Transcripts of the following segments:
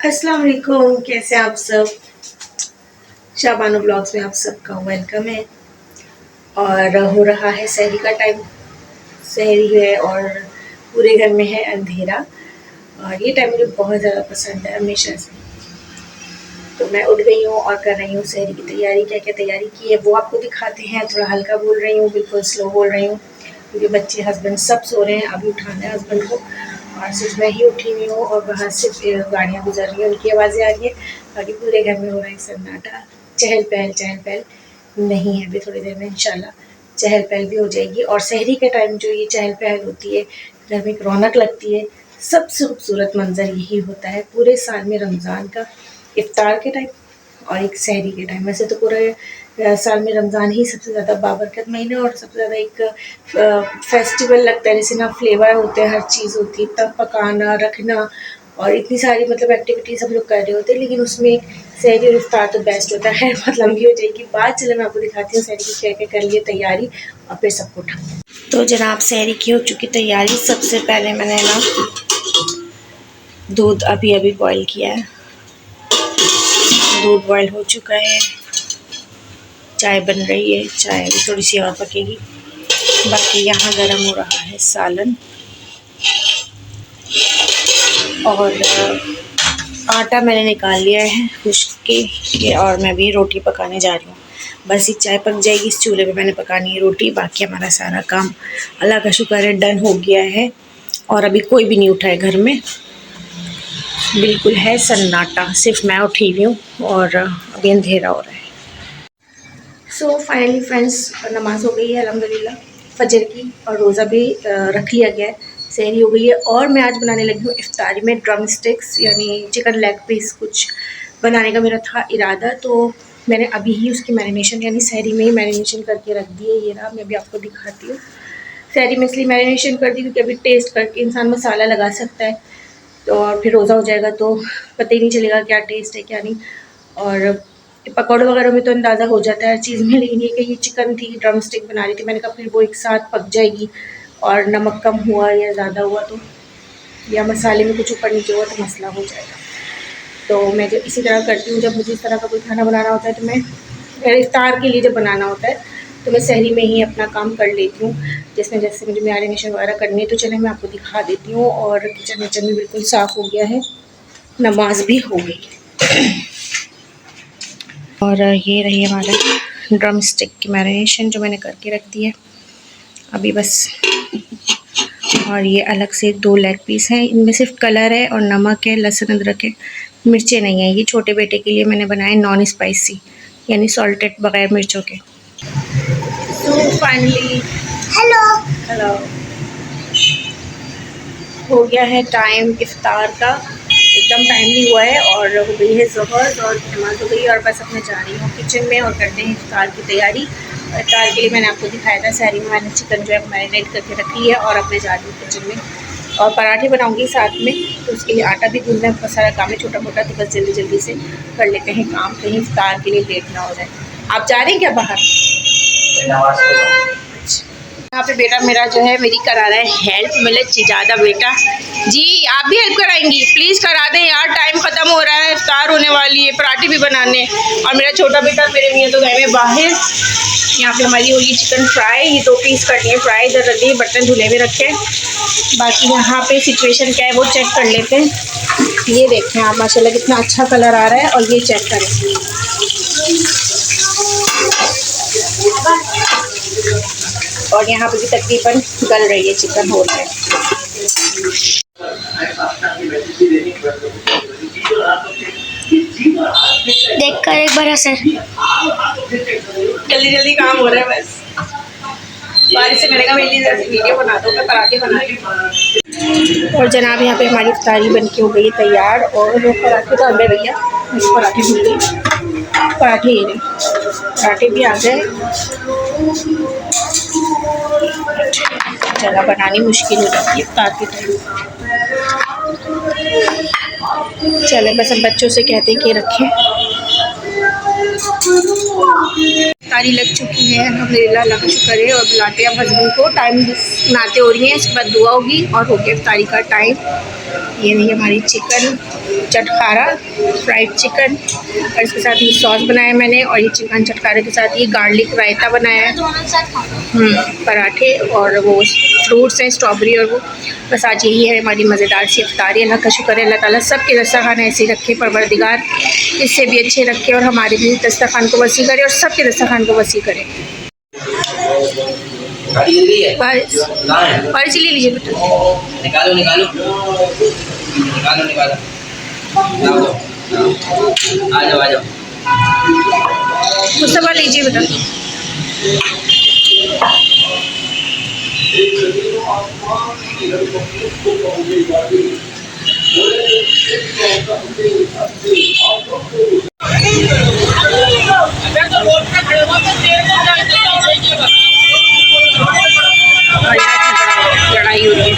अस्सलाम वालेकुम, कैसे आप सब। शाबानो ब्लॉग्स में आप सबका वेलकम है। और हो रहा है सहरी का टाइम। सहरी है और पूरे घर में है अंधेरा। और ये टाइम मुझे बहुत ज़्यादा पसंद है हमेशा से। तो मैं उठ गई हूँ और कर रही हूँ सहरी की तैयारी। क्या क्या तैयारी की है वो आपको दिखाते हैं। थोड़ा हल्का बोल रही हूँ, बिल्कुल स्लो बोल रही हूँ, क्योंकि बच्चे हस्बैंड सब सो रहे हैं। अभी उठाना है हस्बैंड को और सिर्फ मैं ही उठी हुई हूँ और बाहर से गाड़ियाँ गुजर रही हैं, उनकी आवाज़ें आ रही है। बाकी पूरे घर में हो रहा है सन्नाटा, चहल पहल नहीं है। अभी थोड़ी देर में इंशाल्लाह चहल पहल भी हो जाएगी। और सहरी के टाइम जो ये चहल पहल होती है, घर में एक रौनक लगती है। सबसे खूबसूरत मंजर यही होता है पूरे साल में, रमज़ान का इफ्तार के टाइम और एक सहरी के टाइम। वैसे तो पूरे साल में रमज़ान ही सबसे ज़्यादा बाबरकत महीना और सबसे ज़्यादा एक फेस्टिवल लगता है, जैसे ना फ्लेवर होते हैं, हर चीज़ होती है, तब पकाना रखना और इतनी सारी मतलब एक्टिविटीज़ हम लोग कर रहे होते हैं। लेकिन उसमें सहरी और इफ्तार तो बेस्ट होता है। बहुत लंबी हो जाएगी बात, चलो मैं आपको दिखाती हूँ सहरी की क्या क्या कर लिए तैयारी और फिर सबको उठा। तो जनाब सहरी की हो चुकी तैयारी। सबसे पहले मैंने ना दूध अभी अभी बॉयल किया है। दूध बॉयल हो चुका है, चाय बन रही है, चाय भी थोड़ी सी और पकेगी। बाकी यहाँ गरम हो रहा है सालन और आटा मैंने निकाल लिया है खुश्क के और मैं भी रोटी पकाने जा रही हूँ। बस ये चाय पक जाएगी, इस चूल्हे पे मैंने पकानी है रोटी। बाकी हमारा सारा काम अल्लाह का शुक्र है डन हो गया है और अभी कोई भी नहीं उठा है घर में, बिल्कुल है सन्नाटा, सिर्फ मैं उठी हुई हूँ और अभी अंधेरा हो रहा है। सो फाइनली फ्रेंड्स, नमाज हो गई है अल्हम्दुलिल्लाह फजर की और रोज़ा भी रख लिया गया है, सहरी हो गई है। और मैं आज बनाने लगी हूँ इफ्तारी में ड्रम स्टिक्स यानी चिकन लेग पीस। कुछ बनाने का मेरा था इरादा, तो मैंने अभी ही उसकी मैरिनेशन यानी सहरी में ही मैरिनेशन करके रख दी है। ये रहा, मैं अभी आपको दिखाती हूँ। सहरी में इसलिए मैरिनेशन कर दी क्योंकि अभी टेस्ट करके इंसान मसाला लगा सकता है, तो और फिर रोज़ा हो जाएगा तो पता ही नहीं चलेगा क्या टेस्ट है क्या नहीं। और पकौड़े वगैरह में तो अंदाज़ा हो जाता है हर चीज़ में, लेकिन ये कि ये चिकन थी, ड्रम स्टिक बना रही थी, मैंने कहा फिर वो एक साथ पक जाएगी और नमक कम हुआ या ज़्यादा हुआ तो या मसाले में कुछ ऊपर नीचे हुआ तो मसला हो जाएगा। तो मैं जब इसी तरह करती हूँ, जब मुझे इस तरह का कोई खाना बनाना होता है तो मैं इफ्तार के लिए जब बनाना होता है तो मैं सहरी में ही अपना काम कर लेती हूँ, जिसमें जैसे मुझे मैरिनेशन वगैरह करनी है। तो चले मैं आपको दिखा देती हूँ। और किचन विचन भी बिल्कुल साफ़ हो गया है, नमाज भी हो गई और ये रही हमारा ड्रम स्टिक की मैरिनेशन जो मैंने करके रख दी है अभी बस। और ये अलग से 2 लेग पीस हैं, इनमें सिर्फ कलर है और नमक है, लहसुन अदरक है, मिर्चें नहीं है। ये छोटे बेटे के लिए मैंने बनाए नॉन स्पाइसी यानी सॉल्टेड बग़ैर मिर्चों के। सो फाइनली हेलो हो गया है टाइम इफ्तार का, एकदम टाइमली हुआ है और हो गई है ज़ोहर और नमाज हो गई और बस अब मैं जा रही हूँ किचन में और करते हैं इफ्तार की तैयारी। इफ्तार के लिए मैंने आपको दिखाया था सहरी में मैंने चिकन जो है मैरिनेट करके रखी है और अब मैं जा रही हूँ किचन में और पराठे बनाऊँगी साथ में। तो उसके लिए आटा भी गूंदना है, बहुत सारा काम है छोटा मोटा, तो बस जल्दी जल्दी से कर लेते हैं काम, कहीं इफ्तार के लिए लेट ना हो जाए। आप जा रहे हैं क्या बाहर? यहाँ पे बेटा मेरा जो है मेरी करा रहा है हेल्प, मतलब ज़्यादा बेटा जी आप भी हेल्प कराएंगी प्लीज़ करा दें यार, टाइम ख़त्म हो रहा है, इफ्तार होने वाली है, पराठे भी बनाने। और मेरा छोटा बेटा मेरे मियाँ तो गए में बाहर। यहाँ पे हमारी हो रही चिकन फ्राई, ये 2 पीस करनी है फ्राई, इधर रख दिए, बर्तन धुले में रखे। बाकी यहाँ पे सिचुएशन क्या है वो चेक कर लेते हैं। ये देखें आप माशाल्लाह कितना अच्छा कलर आ रहा है और ये चेक करें, और यहाँ पे भी तकरीबन गल रही है, चिकन हो रहा है। देख कर एक बार असर, जल्दी जल्दी काम हो रहा है बस। बारिश से मैंने कहा मेरी वीडियो बना दो, मैं पराठे बना रही हूँ। और जनाब यहाँ पे हमारी इफ्तारी बन के हो गई तैयार और पराठे तो अंदर भैया पराठे भूल गई, पराठे ये नहीं, पराठे भी आ गए। जगह बनानी मुश्किल हो जाती है इफ्तार के टाइम। चले बस हम बच्चों से कहते हैं कि रखें। इफ्तारी लग चुकी है अल्हम्दुलिल्लाह, अल्लाह का शुक्र है। और बुलाते हैं हस्बैंड को, टाइम नाते हो रही हैं, इसके बाद दुआ होगी और हो गया इफ्तारी का टाइम। ये रही हमारी चिकन चटखारा फ्राइड चिकन, और इसके साथ ये सॉस बनाया मैंने, और ये चिकन चटखारे के साथ ये गार्लिक रायता बनाया है, पराठे, और वो फ्रूट्स हैं स्ट्रॉबेरी और वो। बस आज यही है हमारी मज़ेदार सी इफ्तारी। अल्लाह का शुक्र है, अल्लाह ताला सबके दस्तरखान ऐसे ही रखे, परवरदिगार इससे भी अच्छे रखे और हमारे भी दस्तरखान को वसी करे और सबके दस्तरखान को वसी करे। बारिश ले लीजिए बेटा, निकालो निकालो निकालो निकालो, आ जाओ आ जाओ, मुस्तफा लीजिए बेटा। लड़ाई हो रही है।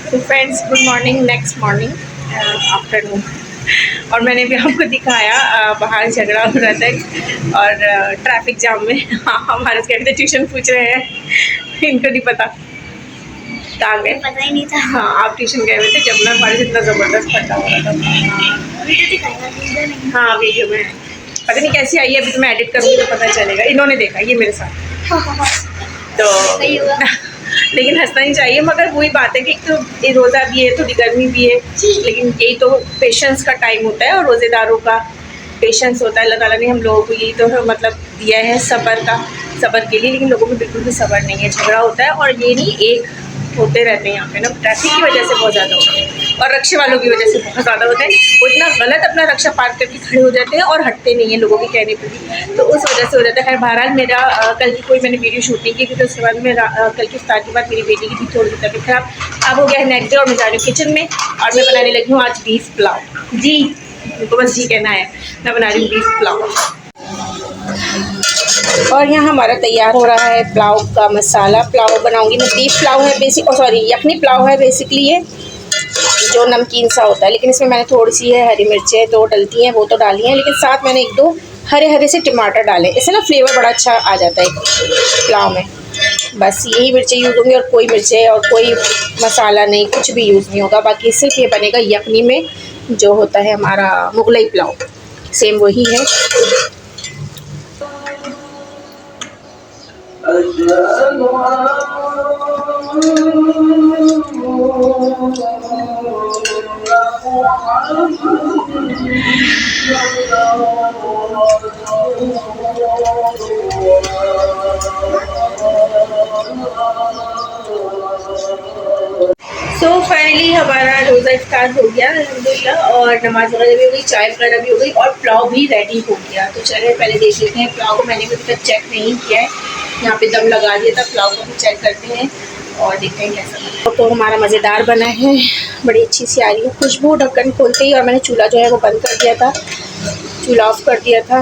तो friends, good morning, next morning afternoon. और मैंने भी आपको दिखाया बाहर झगड़ा हो रहा था और ट्रैफिक जाम में। हमारे कहते ट्यूशन पूछ रहे हैं, इनको नहीं पता कहाँ गए, पता ही नहीं था। हाँ, आप ट्यूशन गए हुए थे, जमुना बारिश इतना ज़बरदस्त पड़ता हो रहा था। हाँ, वीडियो में पता नहीं कैसी आई है, अभी तो मैं एडिट करूँगी तो पता चलेगा। इन्होंने देखा ये मेरे साथ तो लेकिन हंसना नहीं चाहिए, मगर वही बात है कि एक तो ये रोज़ा भी है, थोड़ी गर्मी भी है, लेकिन यही तो पेशेंस का टाइम होता है और रोज़ेदारों का पेशेंस होता है। अल्लाह ताला ने हम लोगों को यही तो मतलब दिया है सब्र के लिए, लेकिन लोगों में बिल्कुल भी सब्र नहीं है, झगड़ा होता है। और ये नहीं एक होते रहते हैं यहाँ पे ना, ट्रैफिक की वजह से बहुत ज़्यादा होता है और रक्षा वालों की वजह से बहुत ज़्यादा होता है। वो इतना गलत अपना रक्षा पार करके खड़े हो जाते हैं और हटते नहीं हैं लोगों के कहने पर भी, तो उस वजह से हो जाता है। खैर बहरहाल मेरा कल की कोई मैंने वीडियो शूट नहीं की, क्योंकि उसके बाद में कल की इफ्तार के बाद मेरी बेटी की भी थोड़ी सी तबीयत खराब अब हो गया है नेक्स्ट डे, और मैं जा रही हूँ किचन में और मैं बनाने लगी हूँ आज बीफ पुलाव। जी, उनको बस जी कहना है, मैं बना रही हूँ बीफ पुलाव। और यहाँ हमारा तैयार हो रहा है पुलाव का मसाला। पुलाव बनाऊंगी मैं, बीफ पुलाव है बेसिक, सॉरी यखनी पुलाव है बेसिकली, ये जो नमकीन सा होता है, लेकिन इसमें मैंने थोड़ी सी है हरी मिर्चें दो डलती हैं, वो तो डाली हैं, लेकिन साथ मैंने एक दो हरे हरे से टमाटर डाले, इससे ना फ्लेवर बड़ा अच्छा आ जाता है पुलाव में। बस यही मिर्चें यूज़ होंगी और कोई मिर्चें और कोई मसाला नहीं, कुछ भी यूज़ नहीं होगा। बाकी सिर्फ ये बनेगा यखनी में जो होता है हमारा मुगलई पुलाव, सेम वही है। तो फाइनली हमारा रोज़ा इफ्तार हो गया अल्हम्दुलिल्लाह, और नमाज वगैरह भी हो गई, चाय वगैरह भी हो गई और पुलाव भी रेडी हो गया। तो चलिए पहले देख लेते हैं पुलाव को। मैंने भी अभी तक चेक नहीं किया है, यहाँ पे दम लगा दिया था, पुलाव को भी चेक करते हैं और देखते हैं कैसा बना। तो हमारा मज़ेदार बना है, बड़ी अच्छी सी आ रही है खुशबू ढक्कन खोलते ही। और मैंने चूल्हा जो है वो बंद कर दिया था, चूल्हा ऑफ कर दिया था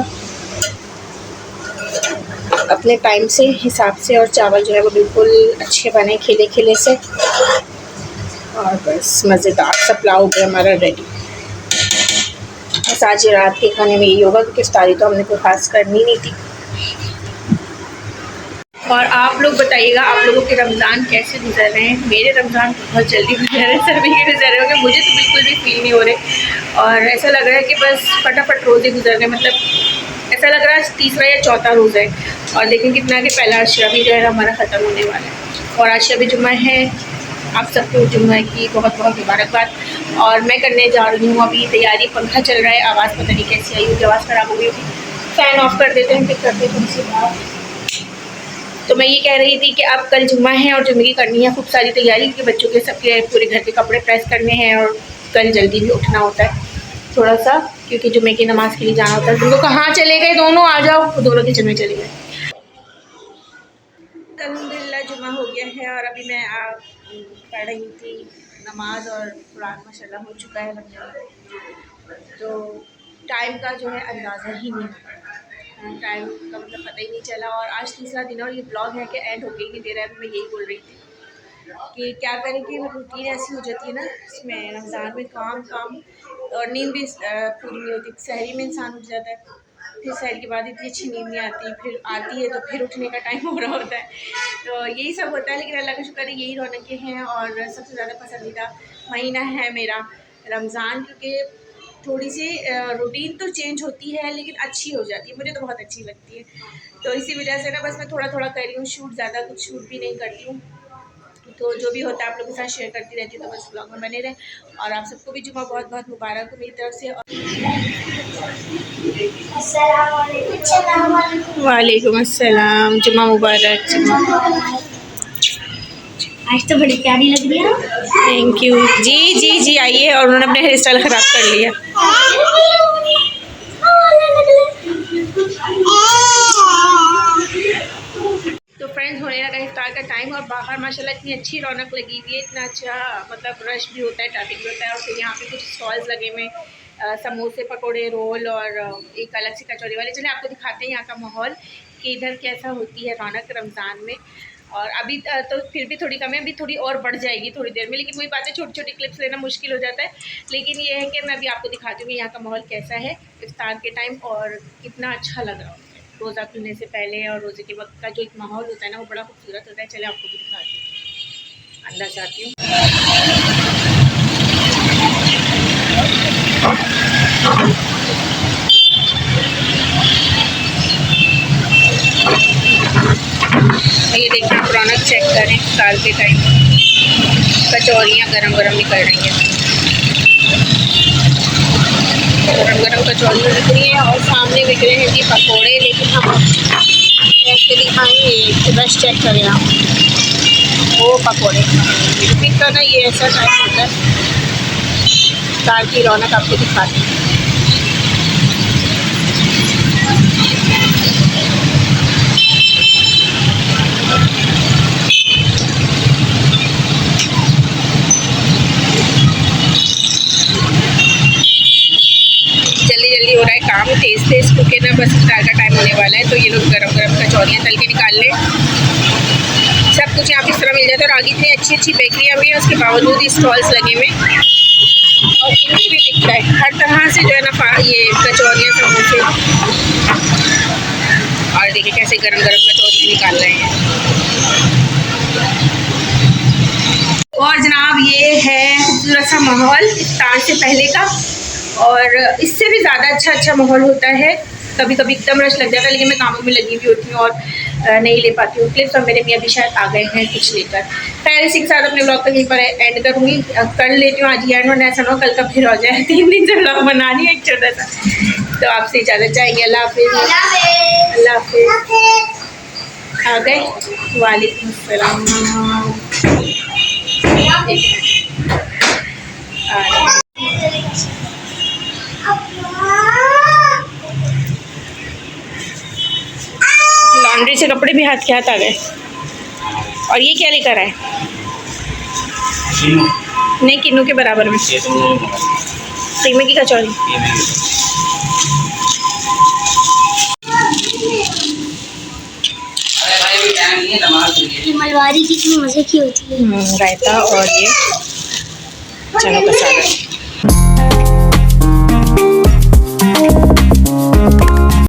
अपने टाइम से हिसाब से, और चावल जो है वो बिल्कुल अच्छे बने खिले खिले से, और बस मज़ेदार सा पुलाव हो गया हमारा रेडी। बस आज रात के खाने में यही होगा, क्योंकि इफ्तारी तो हमने कोई खास करनी नहीं थी। और आप लोग बताइएगा आप लोगों के रमज़ान कैसे गुजर रहे हैं। मेरे रमज़ान बहुत जल्दी गुजर रहे हैं, सभी के गुजर रहे होंगे, मुझे तो बिल्कुल भी फील नहीं हो रहे, और ऐसा लग रहा है कि बस फटाफट रोज़े गुजर रहे, मतलब ऐसा लग रहा है तीसरा या चौथा रोज़ा है। और लेकिन कितना कि पहला अशरा भी जो है हमारा ख़त्म होने वाला है, और आज शब जुम्मा है। आप सबको जुम्मा की बहुत बहुत मुबारकबाद। और मैं करने जा रही हूँ अभी तैयारी, पंखा चल रहा है, आवाज़ पता नहीं कैसी आई होगी, आवाज़ ख़राब हो गई होगी, फ़ैन ऑफ कर देते हैं, फिर करते हैं तुमसे बात। तो मैं ये कह रही थी कि अब कल जुम्मा है और जुम्मे की करनी है खूब सारी तैयारी, क्योंकि बच्चों के सबके पूरे घर के कपड़े प्रेस करने हैं, और कल जल्दी भी उठना होता है थोड़ा सा, क्योंकि जुम्मे की नमाज़ के लिए जाना होता है। तुम लोग कहाँ चले गए दोनों, आ जाओ, दोनों किचन में चले गए। अल्हम्दुलिल्लाह जुम्मा हो गया है, और अभी मैं पढ़ रही थी नमाज, और कुरान माशाल्लाह हो चुका है बनने, तो टाइम का जो है अंदाज़ा ही नहीं होता। टाइम का मतलब पता ही नहीं चला। और आज तीसरा दिन और ये ब्लॉग है कि एंड होके ही नहीं दे रहा है। मैं यही बोल रही थी कि क्या करें कि रूटीन ऐसी हो जाती है ना, इसमें रमज़ान में काम काम और नींद भी पूरी नहीं होती। सहरी में इंसान उठ जाता है, फिर सहर के बाद इतनी अच्छी नींद नहीं आती, फिर आती है तो फिर उठने का टाइम हो रहा होता है। तो यही सब होता है, लेकिन अल्लाह का शुक्र है यही रौनकें हैं। और सबसे ज़्यादा पसंदीदा महीना है मेरा रमज़ान, क्योंकि थोड़ी सी रूटीन तो चेंज होती है लेकिन अच्छी हो जाती है, मुझे तो बहुत अच्छी लगती है। तो इसी वजह से ना बस मैं थोड़ा थोड़ा कर रही हूँ शूट, ज़्यादा कुछ शूट भी नहीं करती हूँ। तो जो भी होता है आप लोगों के साथ शेयर करती रहती हूँ, तो बस ब्लॉग में बने रहें। और आप सबको भी जुम्मा बहुत बहुत मुबारक हो मेरी तरफ से। वालेकुम अस्सलाम, जुम्मा मुबारक। आज तो बड़ी प्यारी लग रही है। थैंक यू जी जी जी। आइए। और उन्होंने अपने हेयर स्टाइल ख़राब कर लिया। तो फ्रेंड्स, होने लगा इफ्तार का टाइम और बाहर माशाल्लाह इतनी अच्छी रौनक लगी हुई है, इतना अच्छा मतलब रश भी होता है, ट्रैफिक भी होता है। और फिर यहाँ पे कुछ स्टॉल्स लगे हुए, समोसे, पकोड़े, रोल और एक अलग से कचौड़ी वाले। चलिए आपको दिखाते हैं यहाँ का माहौल कि इधर कैसा होती है रौनक रमज़ान में। और अभी तो फिर भी थोड़ी कम है, अभी थोड़ी और बढ़ जाएगी थोड़ी देर में, लेकिन वही बात है, छोटी छोटी क्लिप्स लेना मुश्किल हो जाता है। लेकिन ये है कि मैं अभी आपको दिखाती हूँ कि यहाँ का माहौल कैसा है इफ्तार के टाइम और कितना अच्छा लग रहा होता है रोज़ा खुलने से पहले। और रोज़े के वक्त का जो एक माहौल होता है ना, वो बड़ा खूबसूरत होता है। चलिए आपको भी दिखाती हूँ, अंदर जाती हूँ। ये देखिए, आप रौनक चेक करें इफ्तार के टाइम, कचौरियाँ गरम गरम निकल रही हैं, गरम गरम कचौरियाँ बिक रही हैं। और सामने बिक रहे हैं जी पकोड़े। लेकिन हम कैसे दिखाएंगे, रश चेक करें आप, वो पकोड़े पिक करना। ये ऐसा टाइम होता है, इफ्तार की रौनक आपको दिखाती है। जल्दी जल्दी हो रहा है काम, तेज़ तेज़, क्योंकि ना बस इफ्तार का टाइम होने वाला है। तो ये लोग गरम गरम कचौरियाँ तल के निकाल लें। सब कुछ यहाँ पे इस तरह मिल जाता है। और आगे इतनी अच्छी अच्छी बेकरियाँ भी हैं, उसके बावजूद ही स्टॉल्स लगे हुए। और इनकी भी दिखता है हर तरह से जो है ना, ये कचौरियाँ, समोसे। और देखिए कैसे गरम गरम कचौरियाँ निकाल रहे हैं। और जनाब, ये है खूबसूरत सा माहौल इफ्तार से पहले का। और इससे भी ज़्यादा अच्छा माहौल होता है। कभी कभी एकदम रश लग जाता है, लेकिन मैं कामों में लगी हुई होती हूँ और नहीं ले पाती हूँ क्लिप्स। और मेरे मियाँ भी शायद आ गए हैं कुछ लेकर। खैर, इसी के साथ अपने ब्लॉग को यहीं पर एंड करूँगी, कर लेती हूँ आज एंड, वरना ऐसा ना हो कल का फिर हो जाए। 3 दिन से ब्लॉग बना रही है एक छोटा सा। तो आपसे इजाज़त चाहेंगे। अल्लाह हाफिज़। अल्लाह हाफिज़। आ गए। वालेकुम अस्सलाम। लॉन्ड्री से कपड़े भी हाथ के हाथ आ गए। और ये क्या लेकर आए? नहीं, किन्नू के बराबर में कीमे की कचौरी। मलवारी की मज़े की होती है। रायता और ये चना का सालन।